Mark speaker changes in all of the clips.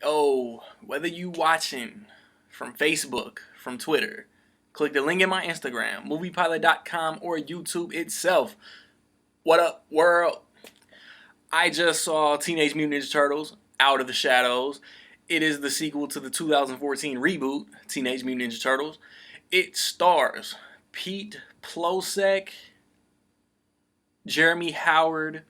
Speaker 1: Oh, whether you watching from Facebook, from Twitter, click the link in my Instagram, moviepilot.com, or YouTube itself. What up, world? I just saw Teenage Mutant Ninja Turtles Out of the Shadows. It is the sequel to the 2014 reboot, Teenage Mutant Ninja Turtles. It stars Pete Plosek, Jeremy Howard,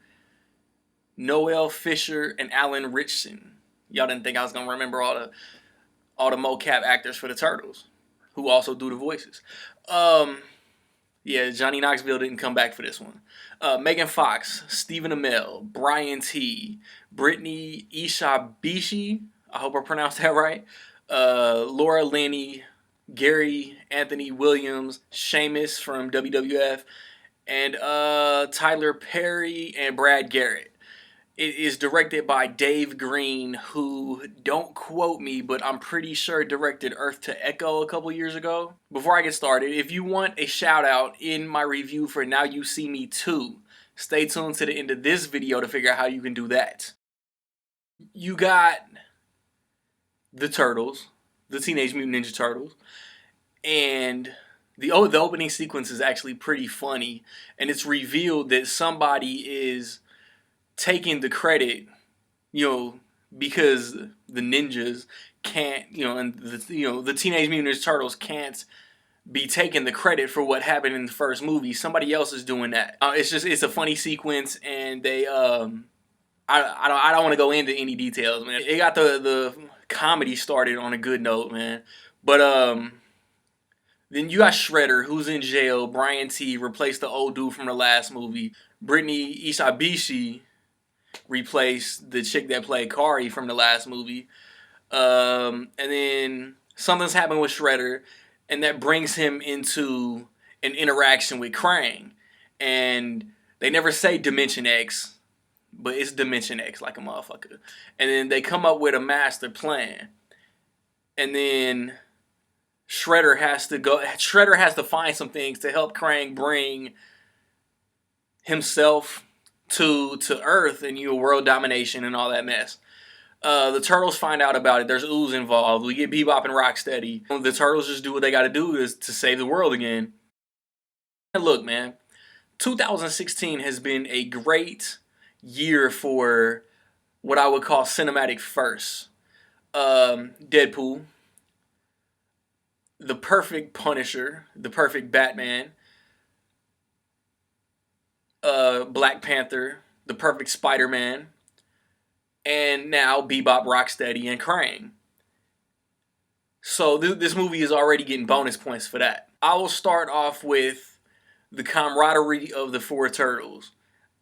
Speaker 1: Noel Fisher, and Alan Ritchson. Y'all didn't think I was gonna remember all the mocap actors for the Turtles, who also do the voices. Yeah, Johnny Knoxville didn't come back for this one. Megan Fox, Stephen Amell, Brian T, Brittany Ishabishi, I hope I pronounced that right. Laura Linney, Gary Anthony Williams, Sheamus from WWF, and Tyler Perry and Brad Garrett. It is directed by Dave Green, who, don't quote me, but I'm pretty sure directed Earth to Echo a couple years ago. Before I get started, if you want a shout out in my review for Now You See Me 2, stay tuned to the end of this video to figure out how you can do that. You got the Turtles, the Teenage Mutant Ninja Turtles, and the opening sequence is actually pretty funny, and it's revealed that somebody is taking the credit, because the ninjas can't, and the Teenage Mutant Ninja Turtles can't be taking the credit for what happened in the first movie. Somebody else is doing that. It's a funny sequence, and they I don't want to go into any details, man. It got the comedy started on a good note, man. But then you got Shredder, who's in jail. Brian T replaced the old dude from the last movie. Brittany Ishabishi replaced the chick that played Kari from the last movie. And then something's happened with Shredder, and that brings him into an interaction with Krang. And they never say Dimension X, but it's Dimension X like a motherfucker. And then they come up with a master plan. And then Shredder has to find some things to help Krang bring himself to Earth and world domination and all that mess. The Turtles find out about it. There's Ooze involved. We get Bebop and Rocksteady. The Turtles just do what they got to do is to save the world again. And look, man, 2016 has been a great year for what I would call cinematic firsts. Deadpool, the perfect Punisher, the perfect Batman, Black Panther, the perfect Spider-Man, and now Bebop, Rocksteady, and Krang. So this movie is already getting bonus points for that. I will start off with the camaraderie of the four Turtles.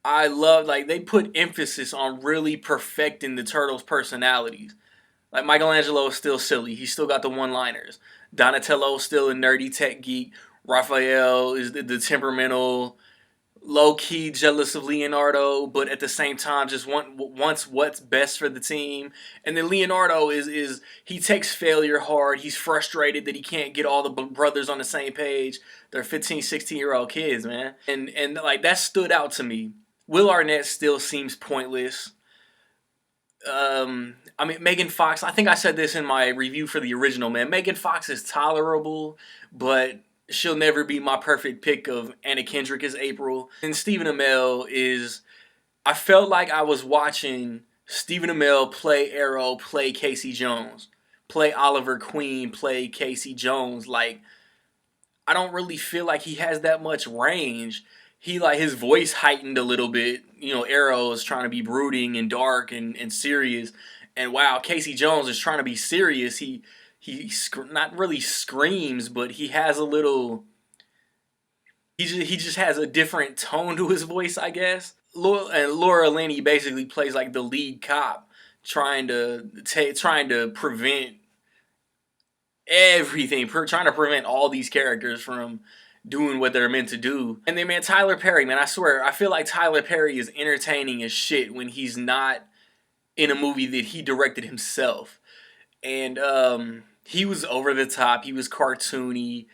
Speaker 1: I love, they put emphasis on really perfecting the Turtles' personalities. Like, Michelangelo is still silly. He's still got the one-liners. Donatello is still a nerdy tech geek. Raphael is the temperamental, low-key jealous of Leonardo, but at the same time just wants what's best for the team. And then Leonardo he takes failure hard. He's frustrated that he can't get all the brothers on the same page. They're 15, 16-year-old kids, man. And that stood out to me. Will Arnett still seems pointless. Megan Fox, I think I said this in my review for the original, man. Megan Fox is tolerable, but she'll never be my perfect pick of Anna Kendrick as April. And Stephen Amell I felt like I was watching Stephen Amell play Arrow, play Casey Jones, play Oliver Queen, play Casey Jones. I don't really feel like he has that much range. His voice heightened a little bit. Arrow is trying to be brooding and dark and serious. And wow, Casey Jones is trying to be serious. He not really screams, but he has a little. He just has a different tone to his voice, I guess. Laura Linney basically plays like the lead cop, trying to prevent everything, trying to prevent all these characters from doing what they're meant to do. And then, man, Tyler Perry, man, I swear, I feel like Tyler Perry is entertaining as shit when he's not in a movie that he directed himself. And he was over the top. He was cartoony.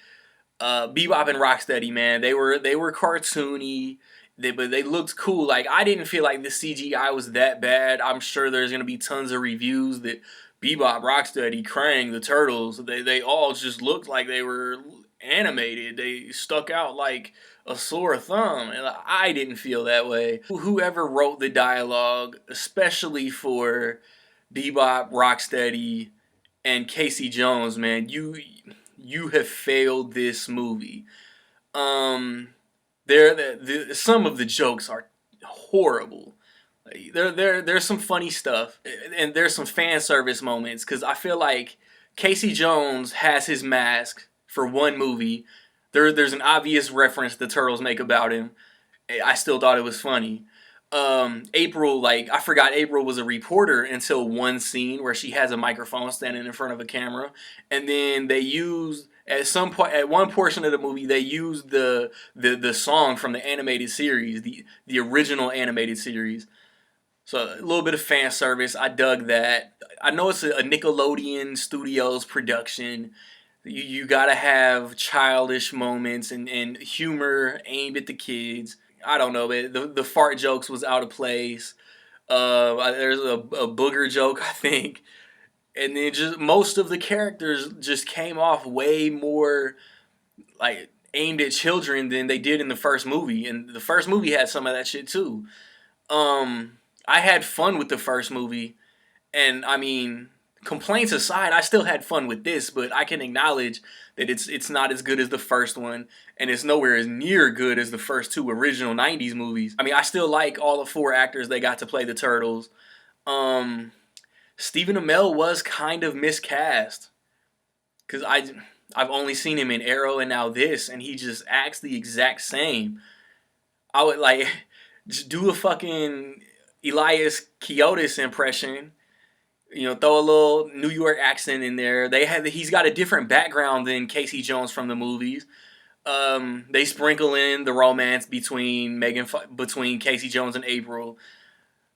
Speaker 1: Bebop and Rocksteady, man, they were cartoony. But they looked cool. Like, I didn't feel like the CGI was that bad. I'm sure there's gonna be tons of reviews that Bebop, Rocksteady, Krang, the Turtles, they all just looked like they were animated. They stuck out like a sore thumb, and I didn't feel that way. Whoever wrote the dialogue, especially for Bebop, Rocksteady, and Casey Jones, man, you have failed this movie. Um, some of the jokes are horrible. There's some funny stuff, and there's some fan service moments, because I feel like Casey Jones has his mask for one movie. There's an obvious reference the Turtles make about him. I still thought it was funny. April, like, I forgot April was a reporter until one scene where she has a microphone standing in front of a camera, and then they used at some point at one portion of the movie they used the song from the animated series, the original animated series. So a little bit of fan service. I dug that. I know it's a Nickelodeon Studios production. You gotta have childish moments and humor aimed at the kids. I don't know, man. The fart jokes was out of place. There's a booger joke, I think, and then just most of the characters just came off way more like aimed at children than they did in the first movie, and the first movie had some of that shit too. I had fun with the first movie, and I mean, complaints aside, I still had fun with this, but I can acknowledge that it's not as good as the first one, and it's nowhere as near good as the first two original '90s movies. I mean, I still like all the four actors they got to play the Turtles. Um, Stephen Amell was kind of miscast, because I've only seen him in Arrow and now this, and he just acts the exact same. I would like just do a fucking Elias Kiotis impression. Throw a little New York accent in there. He's got a different background than Casey Jones from the movies. They sprinkle in the romance between Casey Jones and April,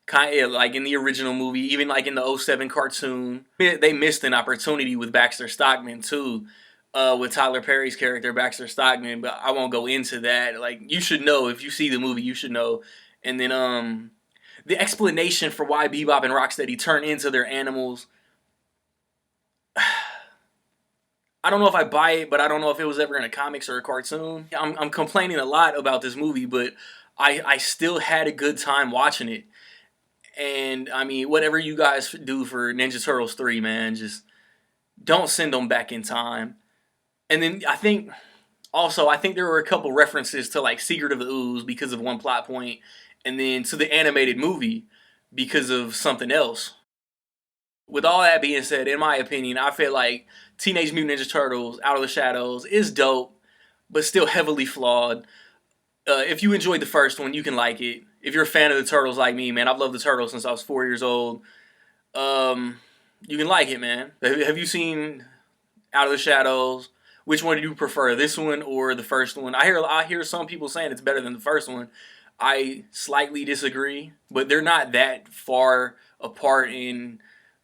Speaker 1: kind of like in the original movie, even like in the '07 cartoon. They missed an opportunity with Baxter Stockman too, with Tyler Perry's character Baxter Stockman, but I won't go into that. Like, you should know if you see the movie, you should know. And then the explanation for why Bebop and Rocksteady turn into their animals. I don't know if I buy it, but I don't know if it was ever in a comics or a cartoon. I'm complaining a lot about this movie, but I still had a good time watching it. And I mean, whatever you guys do for Ninja Turtles 3, man, just don't send them back in time. And then I think there were a couple references to like Secret of the Ooze because of one plot point, and then to the animated movie because of something else. With all that being said, in my opinion, I feel like Teenage Mutant Ninja Turtles Out of the Shadows is dope, but still heavily flawed. If you enjoyed the first one, you can like it. If you're a fan of the Turtles like me, man, I've loved the Turtles since I was 4 years old. You can like it, man. Have you seen Out of the Shadows? Which one do you prefer, this one or the first one? I hear some people saying it's better than the first one. I slightly disagree, but they're not that far apart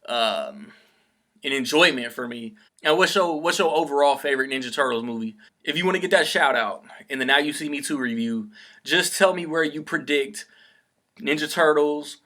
Speaker 1: um, in enjoyment for me. And what's your overall favorite Ninja Turtles movie? If you want to get that shout out in the Now You See Me 2 review, just tell me where you predict Ninja Turtles,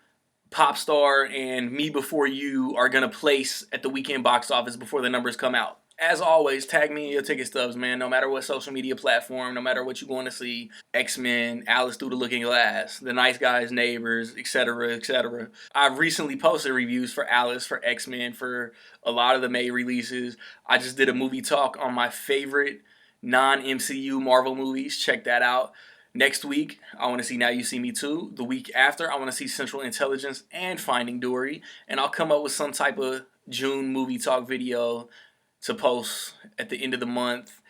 Speaker 1: Popstar, and Me Before You are going to place at the weekend box office before the numbers come out. As always, tag me in your ticket stubs, man. No matter what social media platform, no matter what you're going to see. X-Men, Alice Through the Looking Glass, The Nice Guys, Neighbors, etc., etc. I've recently posted reviews for Alice, for X-Men, for a lot of the May releases. I just did a movie talk on my favorite non-MCU Marvel movies. Check that out. Next week, I want to see Now You See Me 2. The week after, I want to see Central Intelligence and Finding Dory. And I'll come up with some type of June movie talk video to post at the end of the month.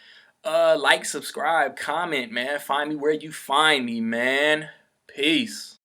Speaker 1: Like, subscribe, comment, man. Find me where you find me, man. Peace.